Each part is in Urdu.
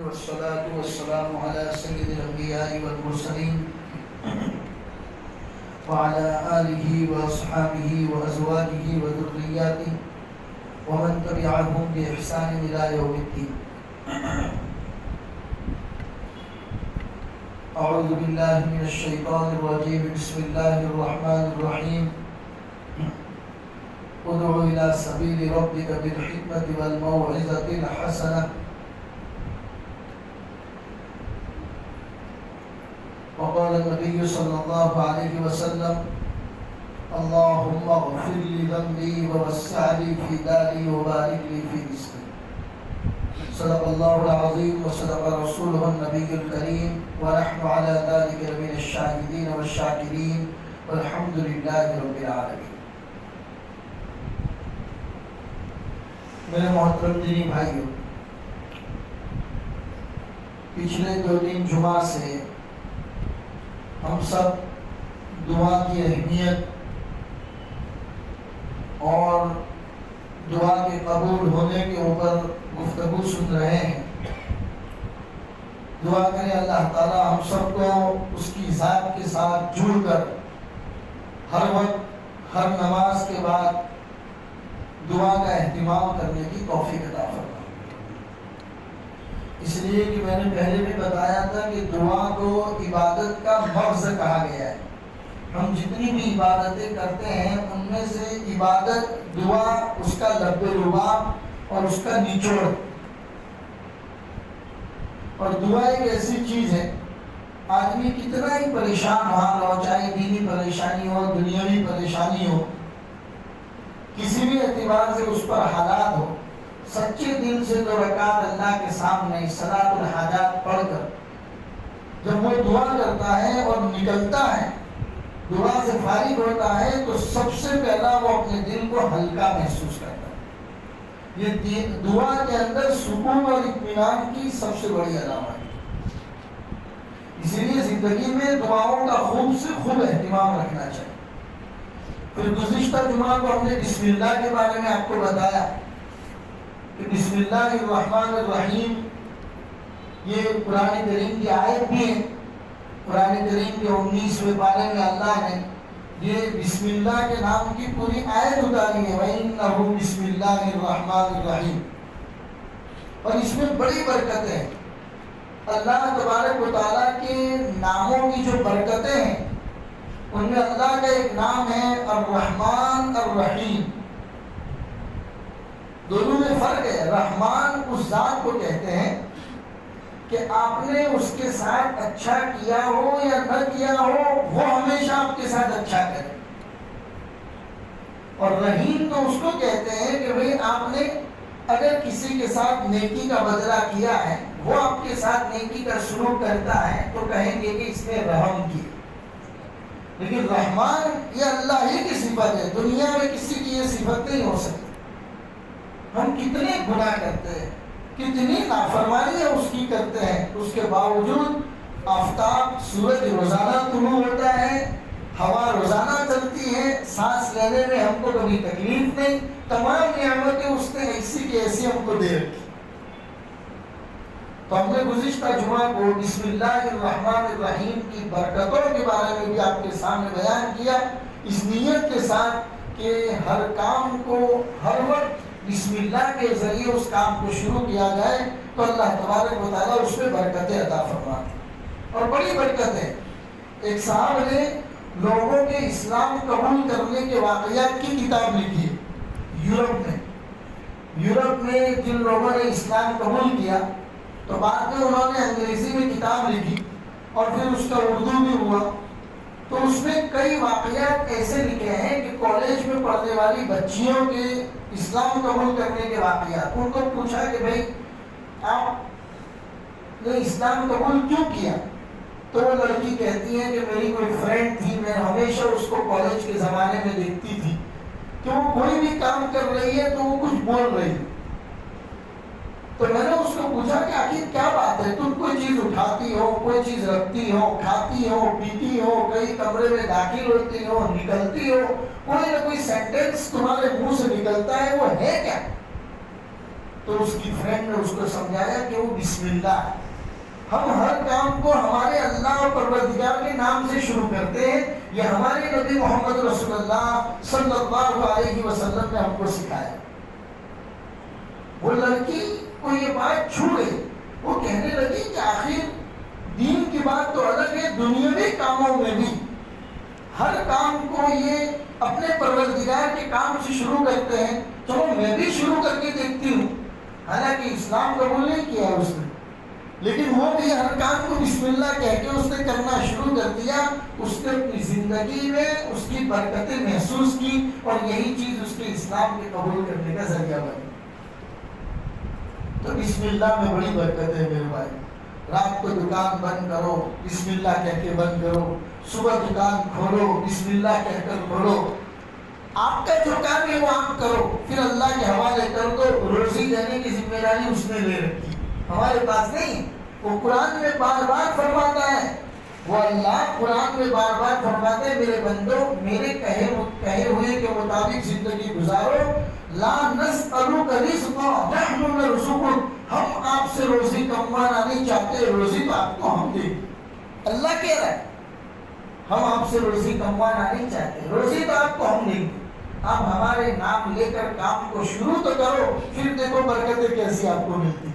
والصلاة والسلام على سيد الأنبياء والمرسلين وعلى آله وأصحابه وأزواجه وذرياته ومن تبعهم بإحسان إلى يوم الدين. أعوذ بالله من الشيطان الرجيم. بسم الله الرحمن الرحيم. ادع إلى سبيل ربك بالحكمة والموعظة الحسنة. وقال النبي صلى الله عليه وسلم: اللهم اغفر لي ذنبي ووسع لي في داري وبارك لي في رزقي. صدق الله العظيم وصدق رسوله النبي الكريم ونحن على ذلك من الشاهدين والشاكرين والحمد لله رب العالمين. میرے محترم دینی بھائیوں، پچھلے 2-3 جمعہ سے ہم سب دعا کی اہمیت اور دعا کے قبول ہونے کے اوپر گفتگو سن رہے ہیں. دعا کریں اللہ تعالی ہم سب کو اس کی ذات کے ساتھ جڑ کر ہر وقت ہر نماز کے بعد دعا کا اہتمام کرنے کی توفیق عطا فرمائے. اس لیے کہ میں نے پہلے بھی بتایا تھا کہ دعا کو عبادت کا مغز کہا گیا ہے. ہم جتنی بھی عبادتیں کرتے ہیں ان میں سے عبادت دعا اس کا لب لباب اور اس کا نچوڑ. اور دعا ایک ایسی چیز ہے، آدمی کتنا ہی پریشان حال ہو، چاہے دینی پریشانی ہو، دنیاوی پریشانی ہو، کسی بھی اعتبار سے اس پر حالات ہو، سچے دل سے 2 رکعت اللہ کے سامنے صلاۃ الحاجات پڑھ کر جب وہ دعا کرتا ہے اور نکلتا ہے، دعا سے فارغ ہوتا ہے، تو سب سے پہلا وہ اپنے دل کو ہلکا محسوس کرتا ہے. یہ دعا کے اندر سکون اور اطمینان کی سب سے بڑی علامت ہے. اسی لیے زندگی میں دعاؤں کا خوب سے خوب اہتمام رکھنا چاہیے. پھر گزشتہ جمعہ کو ہم نے بسم اللہ کے بارے میں آپ کو بتایا کہ بسم اللہ الرحمن الرحیم یہ قرآن کریم کی آیت بھی ہے. قرآن کریم کے 19ویں پارے میں اللہ نے یہ بسم اللہ کے نام کی پوری آیت اتاری ہے. وَإِنَّهُ بسم اللہ الرحمن الرحیم. اور اس میں بڑی برکتیں ہیں. اللہ تبارک و تعالیٰ کے ناموں کی جو برکتیں ہیں ان میں اللہ کا ایک نام ہے الرحمن الرحیم. دونوں میں فرق ہے. رحمان اس ذات کو کہتے ہیں کہ آپ نے اس کے ساتھ اچھا کیا ہو یا نہ کیا ہو وہ ہمیشہ آپ کے ساتھ اچھا کرے. اور رحیم تو اس کو کہتے ہیں کہ بھئی آپ نے اگر کسی کے ساتھ نیکی کا بدلہ کیا ہے، وہ آپ کے ساتھ نیکی کا سلوک کرتا ہے تو کہیں گے کہ اس نے رحم کیا. لیکن رحمان یہ اللہ ہی کی صفت ہے، دنیا میں کسی کی یہ صفت نہیں ہو سکتی. ہم کتنے گناہ کرتے ہیں، کتنی نافرمانی اس کی کرتے ہیں، اس کے باوجود آفتاب سورج روزانہ طلوع ہوتا ہے، ہوا روزانہ چلتی ہے، سانس لینے میں ہم کو کبھی تکلیف نہیں. تمام نعمتیں اس نے ایسی کی ایسی ہم کو دے رکھی. تو ہم نے گزشتہ جمعہ کو بسم اللہ الرحمن الرحیم کی برکتوں کے بارے میں بھی آپ کے سامنے بیان کیا، اس نیت کے ساتھ کہ ہر کام کو ہر وقت بسم اللہ کے ذریعے اس کام کو شروع کیا جائے تو اللہ تبارک و تعالیٰ اس میں برکتیں عطا فرماتے ہیں. اور بڑی برکت ہے. ایک صاحب نے لوگوں کے اسلام قبول کرنے کے واقعات کی کتاب لکھی ہے. یورپ میں جن لوگوں نے اسلام قبول کیا تو بعد میں انہوں نے انگریزی میں کتاب لکھی اور پھر اس کا اردو بھی ہوا. تو اس میں کئی واقعات ایسے لکھے ہیں کہ کالج میں پڑھنے والی بچیوں کے اسلام قبول کرنے کے واقعات. ان کو پوچھا کہ بھئی آپ نے اسلام قبول کیوں کیا؟ تو وہ لڑکی کہتی ہے کہ میری کوئی فرینڈ تھی، میں ہمیشہ اس کو کالج کے زمانے میں دیکھتی تھی کہ وہ کوئی بھی کام کر رہی ہے تو وہ کچھ بول رہی ہے. تو میں نے اس کو پوچھا کہ آخر کیا بات ہے، تم کوئی چیز اٹھاتی ہو، کوئی چیز رکھتی ہو، کھاتی ہو، پیتی ہو، کئی کمرے میں داخل ہوتی ہو، نکلتی ہو، کوئی نہ کوئی سینٹینس تمہارے منہ سے نکلتا ہے، وہ ہے کیا؟ تو اس کی فرینڈ نے اس کو سمجھایا کہ وہ بسم اللہ ہے، ہم ہر کام کو ہمارے اللہ اور پروردگار کے نام سے شروع کرتے ہیں، یہ ہمارے نبی محمد رسول اللہ صلی اللہ علیہ وسلم نے ہم کو سکھایا۔ وہ لڑکی کو یہ بات چھو گئی، وہ کہنے لگی کہ آخر دین کی بات تو الگ ہے، دنیاوی کاموں میں بھی ہر کام کو یہ اپنے پروردگار کے کام سے شروع کرتے ہیں، چلو میں بھی شروع کر کے دیکھتی ہوں۔ حالانکہ اسلام قبول نہیں کیا اس نے، لیکن وہ بھی ہر کام کو بسم اللہ کہہ کے اس نے کرنا شروع کر دیا۔ اس نے اپنی زندگی میں اس کی برکتیں محسوس کی، اور یہی چیز اس کے اسلام کے قبول کرنے کا ذریعہ بنی۔ تو بسم اللہ میں بڑی برکت ہے میرے بھائی۔ رات کو دکان بند کرو، بسم اللہ کہہ کے بند کرو، صبح دکان کھولو، بسم اللہ کہہ کر کھولو۔ آپ کا جو کام ہے وہ آپ کرو، پھر اللہ کے حوالے کر دو۔ روزی دینے کی ذمہ داری اس نے لے رکھی، ہمارے پاس نہیں۔ وہ قرآن میں بار بار فرماتا ہے، وہ اللہ قرآن میں بار بار فرماتے ہیں، میرے بندو میرے کہے ہوئے کے مطابق زندگی گزارو، لا نسألک رزقا نحن نرزقک، ہم آپ سے روزی کمانا نہیں چاہتے، روزی تو آپ کو ہم دیں۔ اللہ کہہ رہا ہے ہم آپ سے روزی کمانا نہیں چاہتے، روزی تو آپ کو ہم دیں گے، آپ ہمارے نام لے کر کام کو شروع تو کرو، پھر دیکھو برکتیں کیسی آپ کو ملتی۔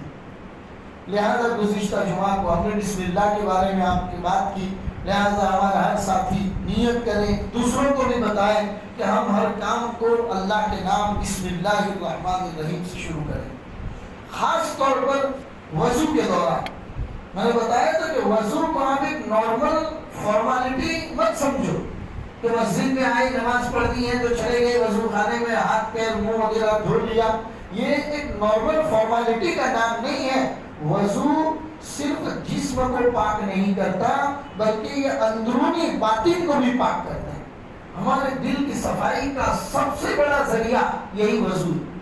لہذا گزشتہ جمعہ کو ہم نے بسم اللہ کے بارے میں آپ کی بات کی، لہذا ہمارا ہر ساتھی نیت کریں، دوسروں کو بھی بتائیں کہ ہم ہر کام کو اللہ کے نام بسم اللہ الرحمن الرحیم سے شروع کریں۔ خاص طور پر وضو کے دوران میں نے بتایا تھا کہ وضو کو آپ ایک نارمل فارمیلٹی مت سمجھو کہ مسجد میں آئے نماز پڑھ دی ہے تو چلے گئے وضو خانے میں ہاتھ پیر منہ وغیرہ دھو لیا، یہ ایک نارمل فارمیلٹی کا نام نہیں ہے۔ وضو صرف جسم کو پاک نہیں کرتا بلکہ یہ اندرونی باطن کو بھی پاک کرتا ہے۔ ہمارے دل کی صفائی کا سب سے بڑا ذریعہ یہی وضو ہے۔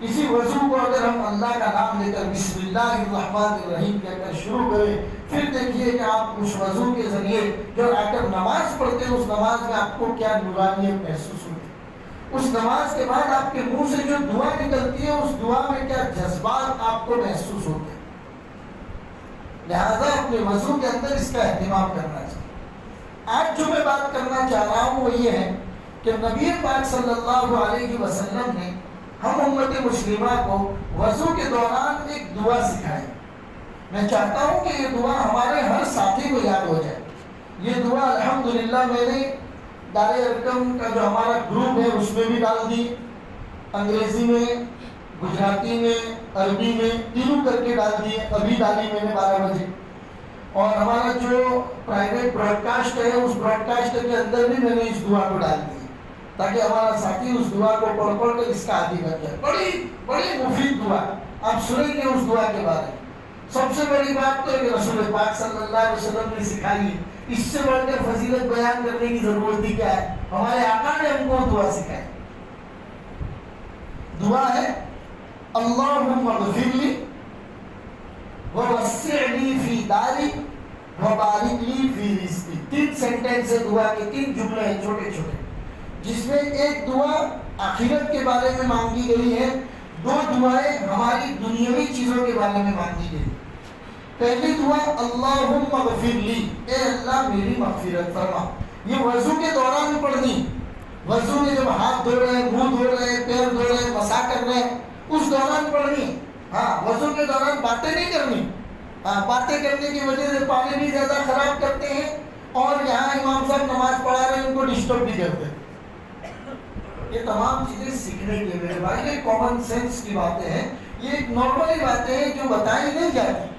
اسی وضو کو اگر ہم اللہ کا نام لے کر بسم اللہ الرحمن الرحیم کہہ کر شروع کریں، پھر دیکھیے کہ آپ اس وضو کے ذریعے جو آ کر نماز پڑھتے ہیں اس نماز میں آپ کو کیا نورانیت محسوس ہوتی ہے، اس نماز کے بعد آپ کے منہ سے جو دعا نکلتی ہے اس دعا میں کیا جذبات آپ کو محسوس ہوتے ہیں۔ لہذا اپنے وضو کے اندر اس کا اہتمام کرنا چاہیے۔ آج جو میں بات کرنا چاہ رہا ہوں وہ یہ ہے کہ نبی پاک صلی اللہ علیہ وسلم نے ہم امت مسلمہ کو وضو کے دوران ایک دعا سکھائی۔ میں چاہتا ہوں کہ یہ دعا ہمارے ہر ساتھی کو یاد ہو جائے۔ یہ دعا الحمدللہ میں نے دار ارکم کا جو ہمارا گروپ ہے اس میں بھی ڈال دی، انگریزی میں، گجراتی میں، عربی میں تینوں کر کے ڈال دیے، ابھی ڈالی میں نے 12 بجے، اور ہمارا جو پرائیویٹ براڈ کاسٹ ہے اس براڈ کاسٹ کے اندر بھی میں نے اس دعا کو ڈال دی تاکہ ہمارا ساتھی اس دعا کو پڑھ پڑھ کر اس کا عادی بن جائے۔ بڑی مفید دعا، آپ سنیں گے اس دعا کے بارے میں۔ سب سے بڑی بات تو کہ رسول پاک صلی اللہ علیہ وسلم نے سکھائی ہے، اس سے بڑھ کر فضیلت بیان کرنے کی ضرورت ہی کیا ہے؟ ہمارے آقا نے ہم کو دعا سکھائی۔ دعا ہے اللہم اغفر لی ووسع لی فی داری وبارک لی فی رزقی۔ 3 سینٹنس ہے دعا کے، 3 جملے ہیں چھوٹے چھوٹے، جس میں ایک دعا آخرت کے بارے میں مانگی گئی ہے، 2 دعائیں ہماری دنیاوی چیزوں کے بارے میں مانگی گئی۔ پہلی دعا اللہم اغفر لی، اے اللہ میری مغفرت فرما، یہ وضو کے دوران پڑھنی۔ وضو میں جب ہاتھ دھو رہے ہیں، منہ دھو رہے ہیں، پیر دھو رہے ہیں، مسح کر رہے ہیں، اس دوران پڑھنی۔ ہاں، وضو کے دوران باتیں نہیں کرنی۔ باتیں کرنے کی وجہ سے پانی بھی زیادہ خراب کرتے ہیں، اور یہاں امام صاحب نماز پڑھا رہے ہیں ان کو ڈسٹرب بھی کرتے ہیں۔ یہ تمام چیزیں سیکھنے کے میرے بھائی، یہ کامن سینس کی باتیں ہیں، یہ ایک نارملی باتیں ہیں جو بتائی نہیں جاتی۔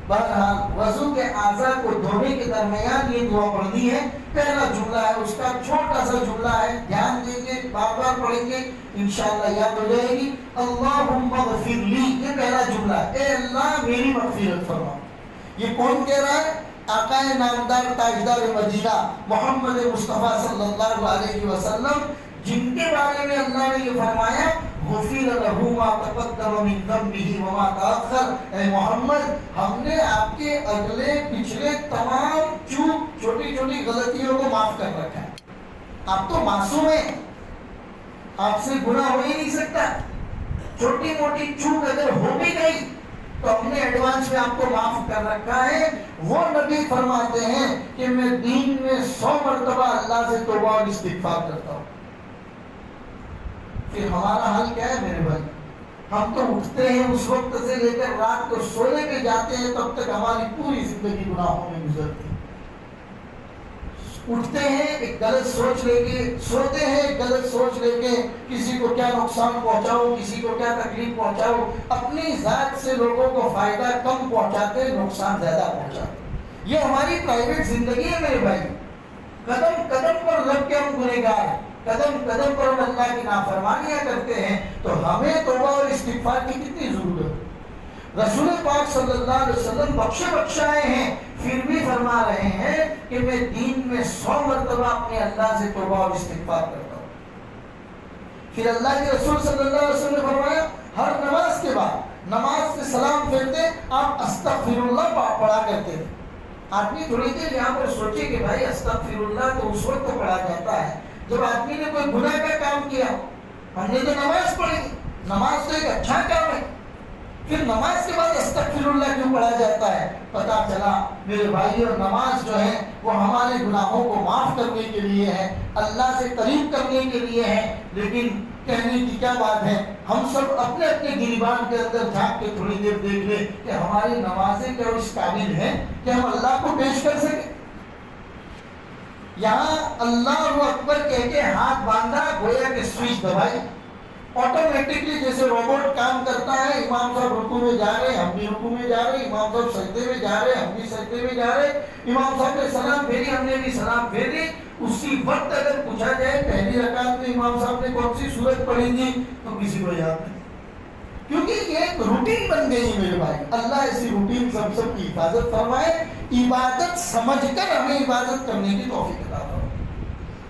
بہرحال وضو کے اعضاء کو دھونے کے درمیان یہ دعا پڑھنی ہے۔ پہلا جملہ ہے اس کا، چھوٹا سا جملہ ہے، دھیان دیں گے، بار بار پڑھیں گے، انشاءاللہ یاد ہو جائے گی۔ اللہم اغفر لی، یہ پہلا جملہ ہے، اے اللہ میری مغفرت فرما۔ یہ کون کہہ رہا ہے؟ آقا نامدار تاجدار مدینہ محمد مصطفیٰ صلی اللہ علیہ وسلم، جن کے بارے میں اللہ نے یہ فرمایا غفر لہ ما تقدم من ذنبہ وما تأخر، اے محمد ہم نے آپ کے اگلے پچھلے تمام چوک چھوٹی چھوٹی غلطیوں کو معاف کر رکھا ہے۔ آپ تو معصوم ہیں، آپ سے گناہ ہو ہی نہیں سکتا، چھوٹی موٹی چوک اگر ہو بھی گئی تو ہم نے ایڈوانس میں آپ کو معاف کر رکھا ہے. وہ نبی فرماتے ہیں کہ میں دین میں 100 مرتبہ اللہ سے توبہ اور استغفار کرتا ہوں. پھر ہمارا حل کیا ہے میرے بھائی؟ ہم تو اٹھتے ہیں اس وقت سے لے کر رات کو سونے پہ جاتے ہیں تب تک ہماری پوری زندگی گناہوں میں گزرتی ہے. اٹھتے ہیں ایک غلط سوچ لے کے، سوتے ہیں ایک غلط سوچ لے کے، کسی کو کیا نقصان پہنچاؤ، کسی کو کیا تکلیف پہنچاؤ. اپنی ذات سے لوگوں کو فائدہ کم پہنچاتے، نقصان زیادہ پہنچاتے. یہ ہماری پرائیویٹ زندگی ہے میرے بھائی. قدم قدم پر لگ کے ہم گنہگار ہیں، قدم قدم پر ہم اللہ کی نافرمانیاں کرتے ہیں. تو ہمیں توبہ اور استغفار کی کتنی ضرورت ہے. رسول پاک صلی اللہ علیہ وسلم بخشے بخشائے ہیں، پھر بھی فرما رہے ہیں کہ میں دین میں 100 مرتبہ اپنے اللہ سے توبہ اور استغفار کرتا ہوں. پھر اللہ کے رسول صلی اللہ علیہ وسلم نے فرمایا ہر نماز کے بعد، نماز سے سلام پھیرتے آپ استغفر اللہ پڑھا کرتے ہیں. آدمی تھوڑی دیر یہاں پر سوچے کہ بھائی استغفر اللہ تو اس وقت پڑھا جاتا ہے جب آدمی نے کوئی گناہ کا کام کیا. ہم نے تو نماز پڑھی، نماز تو ایک اچھا کام ہے، پھر نماز کے بعد استغفر اللہ کیوں پڑھا جاتا ہے؟ پتا چلا میرے بھائیوں، نماز جو ہے وہ ہمارے گناہوں کو معاف کرنے کے لیے ہے، اللہ سے قریب کرنے کے لیے ہے. لیکن کہنے کی کیا بات ہے، ہم سب اپنے اپنے گریبان کے اندر جھانک کے تھوڑی دیر دیکھ لیں کہ ہماری نمازیں کیا اس قابل ہیں کہ ہم اللہ کو پیش کر سکیں. یہاں اللہ اکبر کہہ کے ہاتھ باندھا، گویا کہ سوئچ دبائی، آٹومیٹکلی جیسے روبوٹ کام کرتا ہے. امام صاحب رکوع میں جا رہے، ہم بھی رکوع میں جا رہے، امام صاحب سجدے میں جا رہے، ہم بھی سجدے میں جا رہے، امام صاحب نے سلام پھیری، ہم نے بھی سلام پھیری. اسی وقت اگر پوچھا جائے پہلی رکعت میں امام صاحب نے کون سی سورت پڑھی تھی تو کسی کو یاد نہیں، کیونکہ یہ ایک روٹین بن گئی میرے بھائی. اللہ ایسی روٹین سب کی حفاظت فرمائے. عبادت سمجھ کر ہمیں عبادت کرنے کی توفیق عطا فرمائے.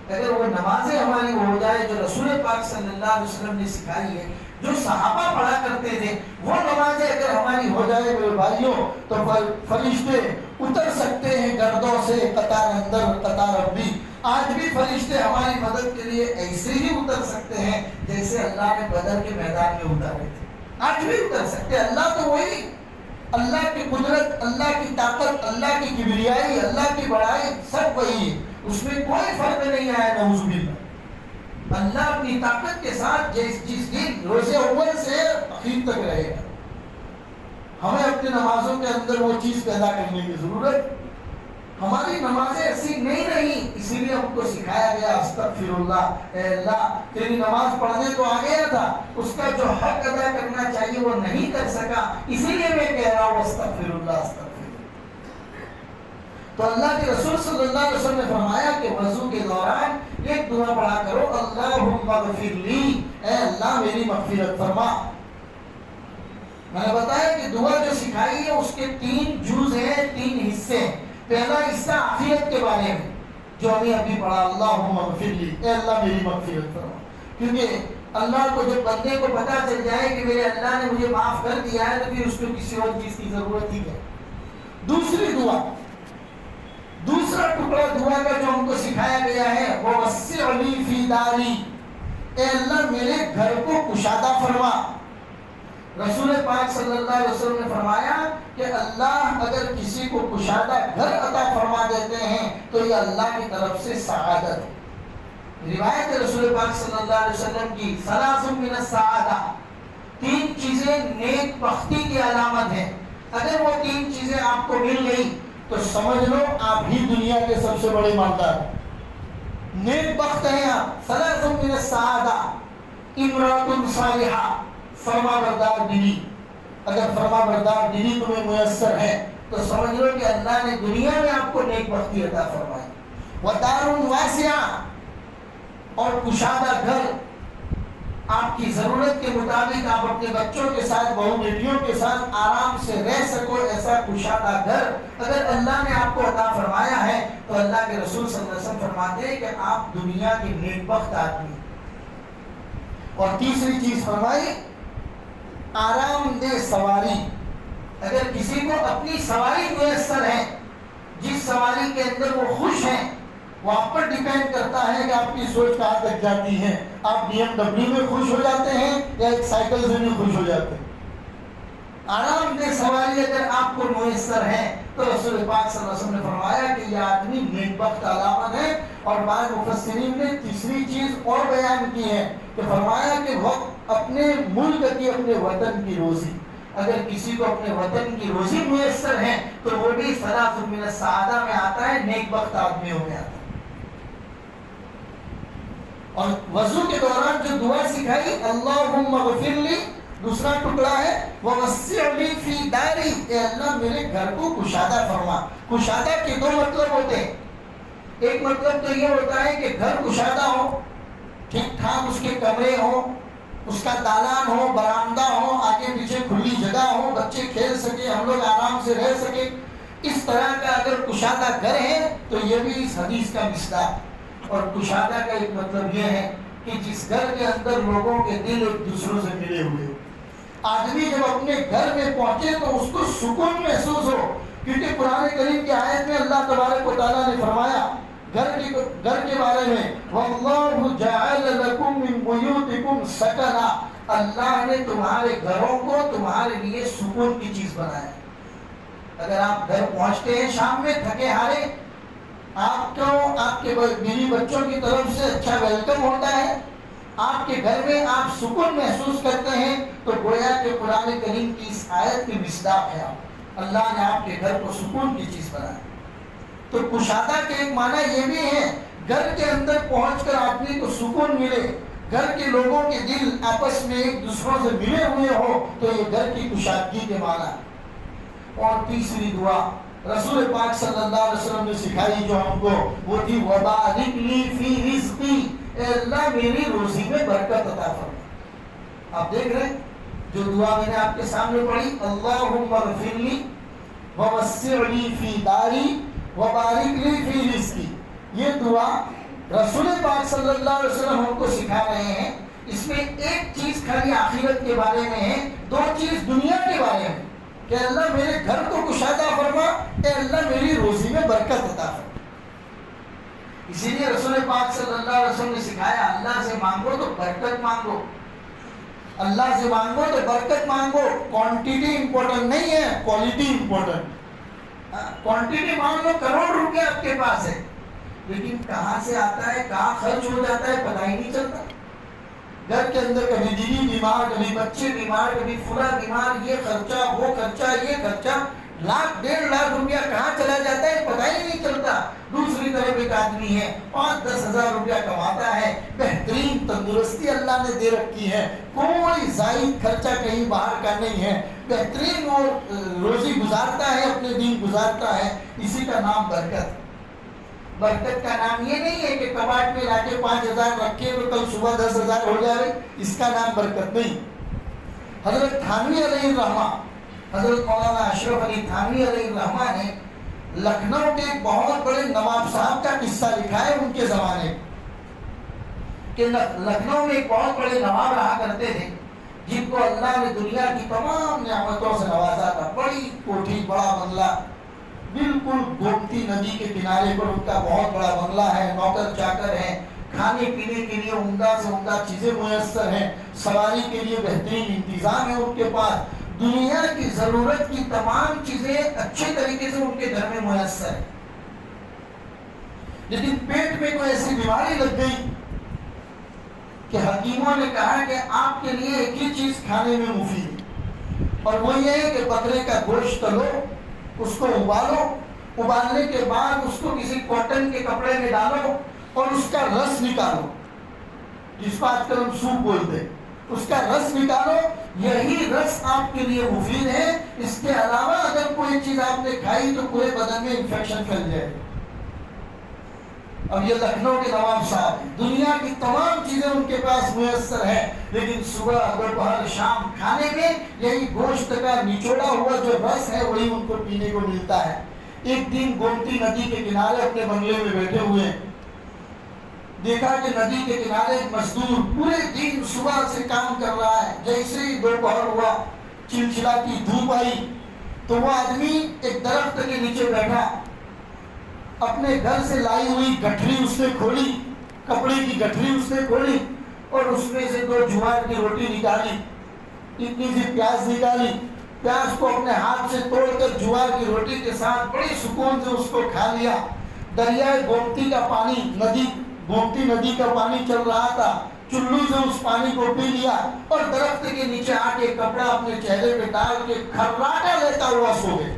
اگر وہ نمازیں ہماری ہو جائے جو رسول پاک صلی اللہ علیہ وسلم نے سکھائی ہے، جو صحابہ پڑھا کرتے تھے، وہ نمازیں اگر ہماری ہو جائے میرے بھائیوں تو فرشتے اتر سکتے ہیں گردوں سے، قطار اندر قطار ربی. آج بھی فرشتے ہماری مدد کے لیے ایسے ہی اتر سکتے ہیں جیسے اللہ نے بدر کے میدان میں اتارے تھے. آج بھی اتر سکتے. اللہ تو وہی، اللہ کی قدرت، اللہ کی طاقت، اللہ کی کبریائی، اللہ کی بڑائی سب وہی ہے، اس میں کوئی فرق نہیں آیا. نعوذ باللہ. اللہ اپنی طاقت کے ساتھ جس دن روز اول سے اخیر تک رہے گا. ہمیں اپنی نمازوں کے اندر وہ چیز پیدا کرنے کی ضرورت. ہماری نمازیں ایسی نہیں رہی، اسی لیے ہم کو سکھایا گیا استغفر اللہ. اے اللہ تیری نماز پڑھنے تو آ گیا تھا، اس کا جو حق ادا کرنا چاہیے وہ نہیں کر سکا، اسی لیے میں کہہ رہا ہوں استغفر اللہ استغفر اللہ. تو اللہ کے رسول صلی اللہ علیہ وسلم نے فرمایا کہ وضو کے دوران ایک دعا پڑھا کرو، اللہم اغفر لی، اے اللہ میری مغفرت فرما. میں نے بتایا کہ دعا جو سکھائی ہے اس کے 3 جز ہیں، 3 حصے ہیں. پہلا حصہ آخرت کے بارے میں جو ہمیں ابھی پڑھا، اللہم اغفر لی، اے اللہ میری مغفرت فرما. کیونکہ اللہ کو جب بندے کو پتا چل جائے کہ میرے اللہ نے مجھے معاف کر دیا ہے تو پھر اس کو کسی اور چیز کی ضرورت ہی ہے. دوسری دعا، دوسرا ٹکڑا دعا کا جو ہم کو سکھایا گیا ہے وہ وسع لی فی داری، اے اللہ میرے گھر کو کشادہ فرما. رسول پاک صلی اللہ علیہ وسلم نے فرمایا کہ اللہ اگر کسی کو کشادہ گھر عطا فرما دیتے ہیں تو یہ اللہ کی طرف سے سعادت ہے. روایت رسول پاک صلی اللہ علیہ وسلم کی ثلاث من السعادہ، 3 چیزیں نیک بختی کی علامت ہیں. اگر وہ 3 چیزیں آپ کو مل گئی تو سمجھ لو آپ ہی دنیا کے سب سے بڑے مالدار، نیک بخت ہیں آپ. ثلاث من السعادہ، امرأۃ صالحہ، فرما بردار بیوی. اگر فرما بردار بیوی تمہیں میسر ہے تو سمجھ لو کہ اللہ نے دنیا میں آپ کو نیک بختی عطا فرمائی. ودار واسعہ، اور کشادہ گھر، آپ کی ضرورت کے مطابق آپ اپنے بچوں کے ساتھ، بہو بیٹیوں کے ساتھ آرام سے رہ سکو، ایسا کشادہ گھر اگر اللہ نے آپ کو عطا فرمایا ہے تو اللہ کے رسول صلی اللہ علیہ وسلم فرماتے ہیں کہ آپ دنیا کے نیک بخت آدمی. اور تیسری چیز فرمائی آرام دہ سواری. اگر کسی کو اپنی سواری میسر ہے، جس سواری کے اندر وہ خوش ہیں، وہ آپ پر ڈیپینڈ کرتا ہے کہ آپ کی سوچ کہاں تک جاتی ہے. آپ BMW میں خوش ہو جاتے ہیں یا ایک سائیکل سے بھی خوش ہو جاتے ہیں. آرام دہ سواری اگر آپ کو میسر ہے تو رسول پاک صلی اللہ علیہ وسلم نے فرمایا کہ یہ آدمی نیک بخت علامت ہے. اور بعض مفسرین نے تیسری چیز اور بیان کی ہے کہ فرمایا کہ وہ اپنے ملک کی، اپنے وطن کی روزی، اگر کسی کو اپنے وطن کی روزی میسر ہے تو وہ بھی ثلاث من السعادہ میں آتا ہے، نیک بخت آدمیوں میں آتا ہے. اور وضو کے دوران جو دعا سکھائی اللہم اغفر لی، دوسرا ٹکڑا ہے ووسع لی فی داری، اے اللہ میرے گھر کو کشادہ فرما. کشادہ کے دو مطلب ہوتے ہیں. ایک مطلب تو یہ ہوتا ہے کہ گھر کشادہ ہو، ٹھیک ٹھاک اس کے کمرے ہوں، اس کا دالان ہو، برآمدہ ہو، آگے پیچھے کھلی جگہ ہو، بچے کھیل سکے، ہم لوگ آرام سے رہ سکے. اس طرح کا اگر کشادہ گھر ہے تو یہ بھی اس حدیث کا مصداق. اور کشادہ کا ایک مطلب یہ ہے کہ جس گھر کے اندر لوگوں کے دل ایک دوسروں سے ملے ہوئے ہو. آدمی جب اپنے گھر میں پہنچے تو اس کو سکون محسوس ہو، کیونکہ قرآن کریم کی آیت میں اللہ تبارک و تعالیٰ نے فرمایا گھر کے بارے میں وَاللَّهُ جَعَلَ لَكُم مِّن بُيُوتِكُمْ سَكَنًا، اللہ نے تمہارے گھروں کو تمہارے لیے سکون کی چیز بنایا. اگر آپ گھر پہنچتے ہیں شام میں تھکے ہارے، آپ کو آپ کے بیوی بچوں کی طرف سے اچھا ویلکم ہوتا ہے، آپ کے گھر میں آپ سکون محسوس کرتے ہیں، تو گویا کہ قرآن کریم کی اس آیت کی مصداق ہے. اللہ نے آپ کے گھر کو سکون کی چیز بنایا. تو کشادہ کے ایک معنی یہ بھی ہے گھر کے اندر پہنچ کر آدمی کو سکون ملے، گھر کے لوگوں کے دل آپس میں ایک دوسروں سے ملے ہوئے ہو، تو یہ گھر کی کشادگی کے معنی. اور تیسری دعا رسول پاک صلی اللہ علیہ وسلم نے سکھائی جو ہم کو، وہ تھی وَبَارِكْ لِي فِي رِزْقِي، اے اللہ میری روزی میں برکت عطا فرما. آپ دیکھ رہے ہیں جو دعا میں نے آپ کے سامنے پڑھی اللہم اغفر لی ووسع لی فی داری وبارک لی فی رزقی، یہ دعا رسول پاک صلی اللہ علیہ وسلم ہم کو سکھا رہے ہیں. اس میں ایک چیز خالی آخرت کے بارے میں ہے، دو چیز دنیا کے بارے میں کہ اللہ میرے گھر کو کشادہ فرما، اے اللہ میری روزی میں برکت عطا فرما. اسی لیے رسول پاک صلی اللہ علیہ وسلم نے سکھایا اللہ سے مانگو تو برکت مانگو، اللہ سے مانگو تو برکت مانگو. کوانٹیٹی امپورٹنٹ نہیں ہے، کوالٹی امپورٹنٹ. کوانٹیٹی مان لو کروڑ روپے آپ کے پاس ہے، لیکن کہاں سے آتا ہے کہاں خرچ ہو جاتا ہے پتہ ہی نہیں چلتا. گھر کے اندر کبھی بیوی بیمار، کبھی بچے بیمار، کبھی فلاں بیمار، یہ خرچہ وہ خرچہ یہ خرچہ، لاکھ 1.5 روپیہ کہاں چلا جاتا ہے پتہ ہی نہیں چلتا. دوسری طرف ایک آدمی ہے 5-10 ہزار روپیہ کماتا ہے، بہترین تندرستی اللہ نے دے رکھی ہے، کوئی زائد خرچہ کہیں باہر کا نہیں ہے، بہترین وہ روزی گزارتا ہے، اپنے دن گزارتا ہے. اسی کا نام برکت. برکت کا نام یہ نہیں ہے کہ کباڑ میں لا کے 5,000 رکھے تو کل صبح 10,000 ہو جائے، اس کا نام برکت نہیں. حضرت تھانوی علیہ الرحمہ، حضرت مولانا اشرف علی تھانوی علیہ الرحمہ نے لکھنؤ کے ایک بہت بڑے نواب صاحب کا قصہ لکھا ہے ان کے زمانے کہ لکھنؤ میں ایک بہت بڑے نواب رہا کرتے تھے جن کو اللہ نے دنیا کی تمام نعمتوں سے نوازا تھا. بڑی کوٹھی، بڑا بنگلہ، بالکل گومتی ندی کے کنارے پر ان کا بہت بڑا بنگلہ ہے، نوکر چاکر ہیں، کھانے پینے کے لیے عمدہ سے عمدہ چیزیں میسر ہیں، سواری کے لیے بہترین انتظام ہے ان کے پاس، دنیا کی ضرورت کی تمام چیزیں اچھے طریقے سے ان کے گھر میں میسر ہیں. لیکن پیٹ میں کوئی ایسی بیماری لگ گئی کہ حکیموں نے کہا کہ آپ کے لیے ایک ہی چیز کھانے میں مفید ہے، اور وہ یہ ہے کہ بکرے کا گوشت لو، اس کو ابالو، ابالنے کے بعد اس کو کسی کاٹن کے کپڑے میں ڈالو اور اس کا رس نکالو، جس کو آج کل ہم سوپ بولتے ہیں، اس کا رس نکالو. یہی رس آپ کے لیے مفید ہے. اس کے علاوہ اگر کوئی چیز آپ نے کھائی تو پورے بدن میں انفیکشن پھیل جائے. اب یہ لکھنؤ کے نواب صاحب ہیں، دنیا کی تمام چیزیں ان کے پاس میسر ہیں، لیکن صبح دوپہر شام کھانے میں یہی گوشت کا نچوڑا ہوا جو رس ہے وہی ان کو پینے کو ملتا ہے. ایک دن گومتی ندی کے کنارے اپنے بنگلے میں بیٹھے ہوئے ہیں، دیکھا کہ ندی کے کنارے ایک مزدور پورے دن صبح سے کام کر رہا ہے. جیسے ہی دوپہر ہوا، چلچلاتی دھوپ آئی تو وہ آدمی ایک درخت کے نیچے بیٹھا اپنے گھر سے لائی ہوئی گٹھری اس نے کھولی، کپڑے کی گٹھری اس نے کھولی اور اس میں سے 2 جوار کی روٹی نکالی، اتنی سی پیاز نکالی، پیاز کو اپنے ہاتھ سے توڑ کر جوار کی روٹی کے ساتھ بڑی سکون سے اس کو کھا لیا۔ دریائے گومتی کا پانی، گومتی ندی کا پانی چل رہا تھا، چلو سے اس پانی کو پی لیا اور درخت کے نیچے آ کے کپڑا اپنے چہرے پہ ڈال کے کھراٹا لیتا ہوا سو گئے۔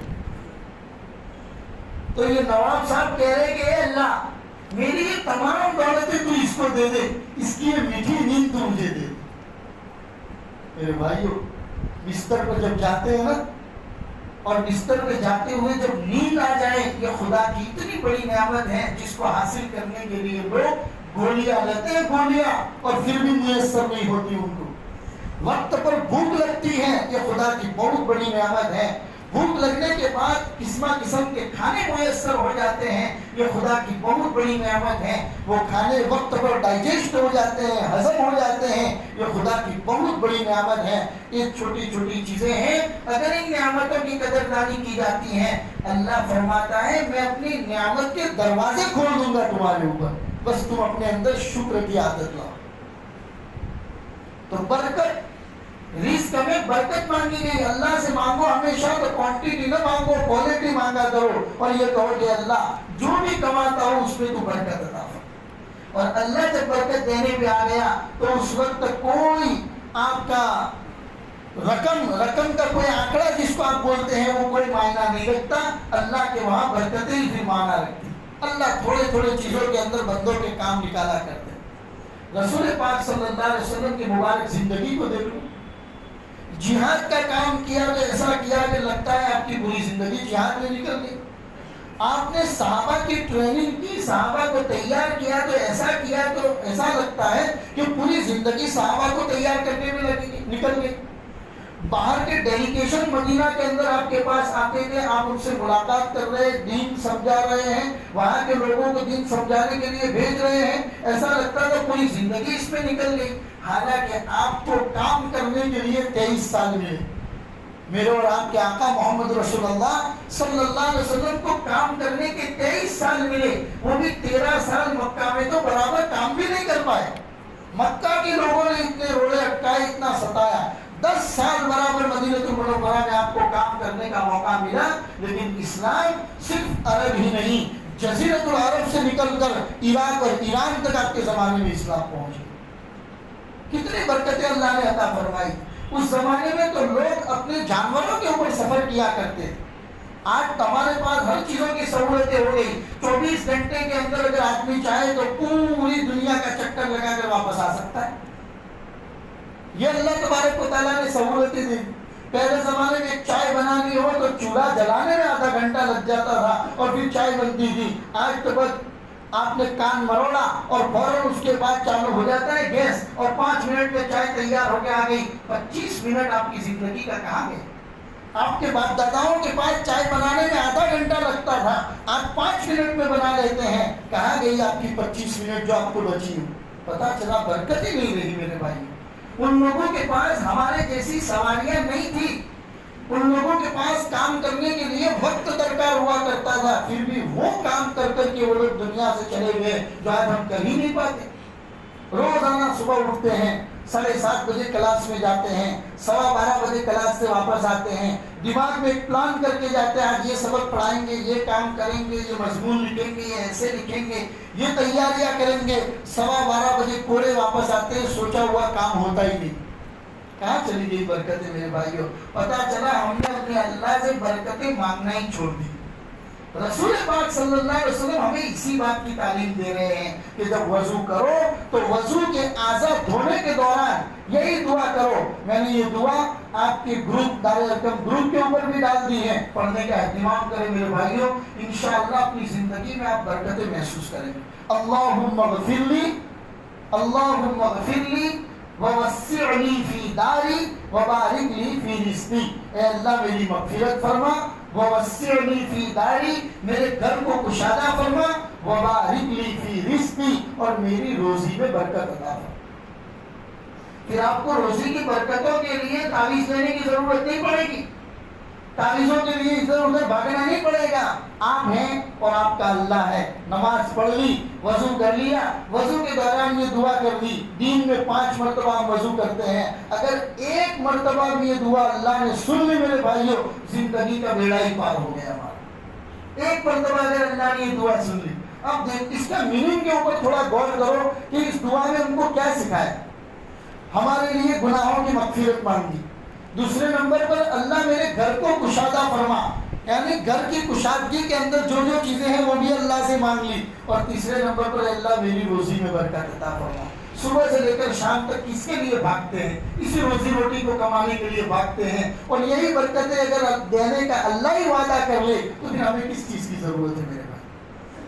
تو یہ نواب صاحب کہہ رہے کہ اے اللہ، میری یہ تمام دولتیں تو اس کو دے دے، اس کی یہ میٹھی نیند تو مجھے دے۔ میرے بھائیو، بستر پر جب جاتے ہیں نا، اور بستر پہ جاتے ہوئے جب نیند آ جائے، یہ خدا کی اتنی بڑی نعمت ہے جس کو حاصل کرنے کے لیے لوگ گولیاں لیتے ہیں، گولیاں، اور پھر بھی میسر نہیں ہوتی ان کو۔ وقت پر بھوک لگتی ہے، یہ خدا کی بہت بڑی نعمت ہے۔ بھوک لگنے کے بعد قسم قسم کے کھانے میسر ہو جاتے ہیں، یہ خدا کی بہت بڑی نعمت ہے۔ وہ کھانے وقت پر ڈائجسٹ ہو جاتے ہیں، ہضم ہو جاتے ہیں، یہ خدا کی بہت بڑی نعمت ہے۔ یہ چھوٹی چھوٹی چیزیں ہیں، اگر ان نعمتوں کی قدردانی کی جاتی ہے، اللہ فرماتا ہے میں اپنی نعمت کے دروازے کھول دوں گا تمہارے اوپر، بس تم اپنے اندر شکر کی عادت لاؤ۔ تو برکت، رزق میں برکت مانگی گئی، اللہ سے مانگو ہمیشہ، تو کوانٹٹی نہ مانگو، کوالٹی مانگا کرو، اور یہ کہو کہ اللہ جو بھی کماتا ہوں اس میں تو برکت عطا فرما۔ اور اللہ جب برکت دینے پہ آ گیا تو اس وقت کوئی آپ کا رقم کا کوئی آنکڑا جس کو آپ بولتے ہیں وہ کوئی معنی نہیں رکھتا، اللہ کے وہاں برکتیں ہی معنی رکھتی۔ اللہ تھوڑے تھوڑے چیزوں کے اندر بندوں کے کام نکالا کرتے ہیں۔ رسول پاک صلی اللہ علیہ وسلم کی مبارک زندگی کو دیکھ لو، جہاد کا کام کیا تو ایسا کیا کہ لگتا ہے آپ کی پوری زندگی جہاد میں نکل گئی۔ آپ نے صحابہ کی ٹریننگ کی، صحابہ کو تیار کیا تو ایسا لگتا ہے کہ پوری زندگی صحابہ کو تیار کرنے میں نکل گئی۔ باہر کے ڈیلیگیشن مدینہ کے اندر آپ کے پاس آتے تھے، آپ ان سے ملاقات کر رہے، دین سمجھا رہے ہیں، وہاں کے لوگوں کو دین سمجھانے کے لیے بھیج رہے ہیں، ایسا لگتا تھا پوری زندگی اس میں نکل گئی۔ حالانکہ آپ کو کام کرنے کے لیے 23 سال ملے۔ میرے اور آپ کے آقا محمد رسول اللہ صلی اللہ علیہ وسلم کو کام کرنے کے 23 سال ملے، وہ بھی 13 سال مکہ میں تو برابر کام بھی نہیں کر پائے۔ مکہ کے لوگوں نے اتنے روڑے اٹکائے، اتنا ستایا۔ 10 سال برابر مدینہ المنورہ میں آپ کو کام کرنے کا موقع ملا، لیکن اسلام صرف عرب ہی نہیں، جزیرۃ العرب سے نکل کر عراق اور ایران تک آپ کے زمانے میں اسلام پہنچ گیا۔ کتنی برکتیں اللہ نے عطا فرمائی۔ اس زمانے میں تو لوگ اپنے جانوروں کے اوپر سفر کیا کرتے تھے۔ آج ہمارے پاس ہر چیزوں کی سہولتیں ہو گئی، 24 گھنٹے کے اندر اگر آدمی چاہے تو پوری دنیا کا چکر لگا کر واپس آ سکتا ہے۔ یہ اللہ تبارک و تعالیٰ نے سہولتیں دی۔ پہلے زمانے میں ایک چائے بنانی ہو تو چولہا جلانے میں آدھا گھنٹہ لگ جاتا تھا اور پھر چائے بنتی تھی۔ آج تو بس آپ نے کان مروڑا اور فوراً اس کے بعد چالو ہو جاتا ہے گیس، اور 5 منٹ میں چائے تیار ہو کے آ گئی۔ 25 منٹ آپ کی زندگی کا کہاں گئے؟ آپ کے باپ داداؤں کے پاس چائے بنانے میں آدھا گھنٹہ لگتا تھا، آج 5 منٹ میں بنا لیتے ہیں۔ کہاں گئی آپ کی 25 منٹ جو آپ کو بچی ہو؟ پتا چلا برکت ہی نہیں رہی میرے بھائی۔ ان لوگوں کے پاس ہمارے جیسی سواریاں نہیں تھی، ان لوگوں کے پاس کام کرنے کے لیے وقت درکار ہوا کرتا تھا، پھر بھی وہ کام کر کر کے وہ لوگ دنیا سے چلے گئے جو آج ہم کر ہی نہیں پاتے۔ روزانہ صبح اٹھتے ہیں، 7:30 بجے کلاس میں جاتے ہیں، 12:15 بجے کلاس سے واپس آتے ہیں، دماغ میں ایک پلان کر کے جاتے ہیں، آج یہ سبق پڑھائیں گے، یہ کام کریں گے، یہ مضمون لکھیں گے، یہ ایسے لکھیں گے، یہ تیاریاں کریں گے۔ 12:15 بجے کوڑے واپس آتے ہیں، سوچا ہوا کام ہوتا ہی نہیں۔ کہاں چلی گئی برکتیں میرے بھائیوں؟ پتا چلا ہم نے اپنے اللہ سے برکتیں مانگنا ہی چھوڑ دی۔ رسول پاک صلی اللہ علیہ وسلم ہمیں اسی بات کی تعلیم دے رہے ہیں کہ جب وضو کرو تو وضو کے اعضاء دھونے کے دوران یہی دعا کرو۔ میں نے یہ دعا آپ کے گروپ دارالحکم گروپ کے اوپر بھی ڈال دی ہے، پڑھنے کا اہتمام کریں میرے بھائیوں، انشاءاللہ اپنی زندگی میں آپ برکتیں محسوس کریں گے۔ اللہم اغفر لی، اللہم اغفر لی ووسع لی فی داری وبارک لی فی رزقی۔ اے اللہ میری مغفرت فرما، ووسع لی فی داری، میرے گھر کو کشادہ فرما، وبارک لی فی رزقی، اور میری روزی میں برکت عطا فرما۔ پھر آپ کو روزی کی برکتوں کے لیے تعویذ لینے کی ضرورت نہیں پڑے گی۔ تعویذوں کے لیے ادھر ادھر بھاگنا نہیں پڑے گا. آپ ہیں اور آپ کا اللہ ہے. نماز پڑھ لی, وضو کر لیا, وضو کے دوران یہ دعا کر دی. دین میں 5 مرتبہ ہم وضو کرتے ہیں. اگر 1 مرتبہ بھی یہ دعا اللہ نے سن لی میرے بھائیوں, زندگی کا بیڑا ہی پار ہو گیا ہمارا. 1 مرتبہ اگر اللہ نے یہ دعا سن لی. اب اس کا میننگ کے اوپر تھوڑا غور کرو کہ اس دعا نے ہم کو کیا سکھایا. ہمارے لیے گناہوں کی مغفرت مانگی. دوسرے نمبر پر اللہ میرے گھر کو کشادہ فرما, یعنی گھر کی کشادگی کے اندر جو جو چیزیں ہیں وہ بھی اللہ سے مانگ لی. اور تیسرے نمبر پر اللہ میری روزی میں برکت عطا فرما. صبح سے لے کر شام تک کس کے لیے بھاگتے ہیں؟ اسی روزی روٹی کو کمانے کے لیے بھاگتے ہیں. اور یہی برکتیں اگر دینے کا اللہ ہی وعدہ کر لے تو پھر ہمیں کس چیز کی ضرورت ہے میرے بھائی؟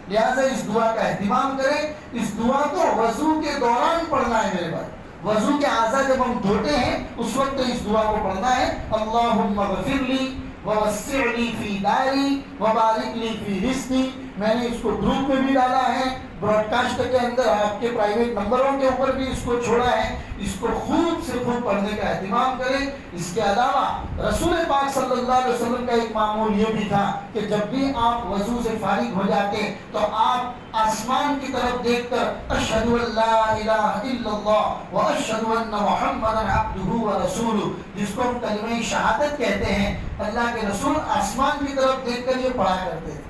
لہٰذا اس دعا کا اہتمام کریں. اس دعا کو وضو کے دوران پڑھنا ہے میرے بھائی. وضو کے اعضاء جب ہم دھوتے ہیں اس وقت اس دعا کو پڑھنا ہے. اللہم اغفر لی ووسع لی فی داری وبارک لی فی رزقی. میں نے اس کو گروپ میں بھی ڈالا ہے, براڈ کاسٹ کے اندر آپ کے پرائیویٹ نمبروں کے اوپر بھی اس کو چھوڑا ہے. اس کو خوب سے خوب پڑھنے کا اہتمام کریں. اس کے علاوہ رسول پاک صلی اللہ علیہ وسلم کا ایک معمول یہ بھی تھا کہ جب بھی آپ وضو سے فارغ ہو جاتے تو آپ آسمان کی طرف دیکھ کر اشہد ان لا الہ الا اللہ واشہد ان محمدا عبدہ ورسولہ, جس کو ہم کلمہ شہادت کہتے ہیں, اللہ کے رسول آسمان کی طرف دیکھ کر یہ پڑھا کرتے ہیں.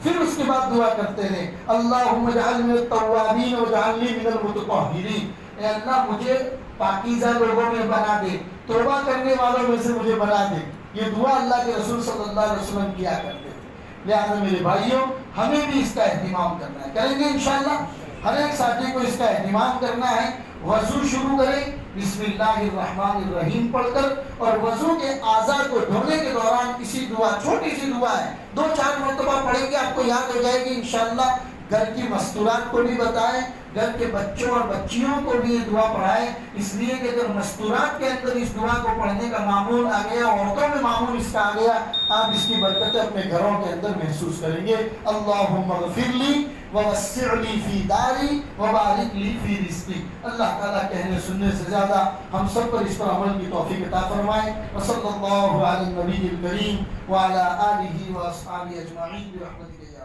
پھر اس کے بعد دعا کرتے ہیں اللہم اجعلنی من التوابین واجعلنی من المتطہرین. اے اللہ مجھے پاکیزہ لوگوں میں بنا دے, توبہ کرنے والوں میں سے مجھے بنا دے. یہ دعا اللہ کے رسول صلی اللہ علیہ وسلم کیا کرتے تھے. لہٰذا میرے بھائیوں ہمیں بھی اس کا اہتمام کرنا ہے. کریں گے انشاءاللہ. ہر ایک ساتھی کو اس کا اہتمام کرنا ہے. وضو شروع کریں بسم اللہ الرحمن الرحیم پڑھ کر, اور وضو کے اعضاء کو دھونے کے دوران اسی دعا, چھوٹی سی دعا ہے, 2-4 مرتبہ پڑھیں گے آپ کو یاد ہو جائے گی انشاءاللہ. گھر کی مستورات کو بھی بتائیں, گھر کے بچوں اور بچیوں کو بھی یہ دعا پڑھائیں, اس لیے کہ اگر مستورات کے اندر اس دعا کو پڑھنے کا معمول آ گیا, عورتوں میں معمول اس کا آ گیا, آپ اس کی برکتیں اپنے گھروں کے اندر محسوس کریں گے. اللہم اغفر لی ووسع لی فی داری وبارک لی فی رزقی. اللہ تعالیٰ کہنے سننے سے زیادہ ہم سب پر اس پر عمل کی توفیق عطا فرمائے. وصلی اللہ علی النبی الکریم وعلی آلہ واصحابہ اجمعین برحمتک یا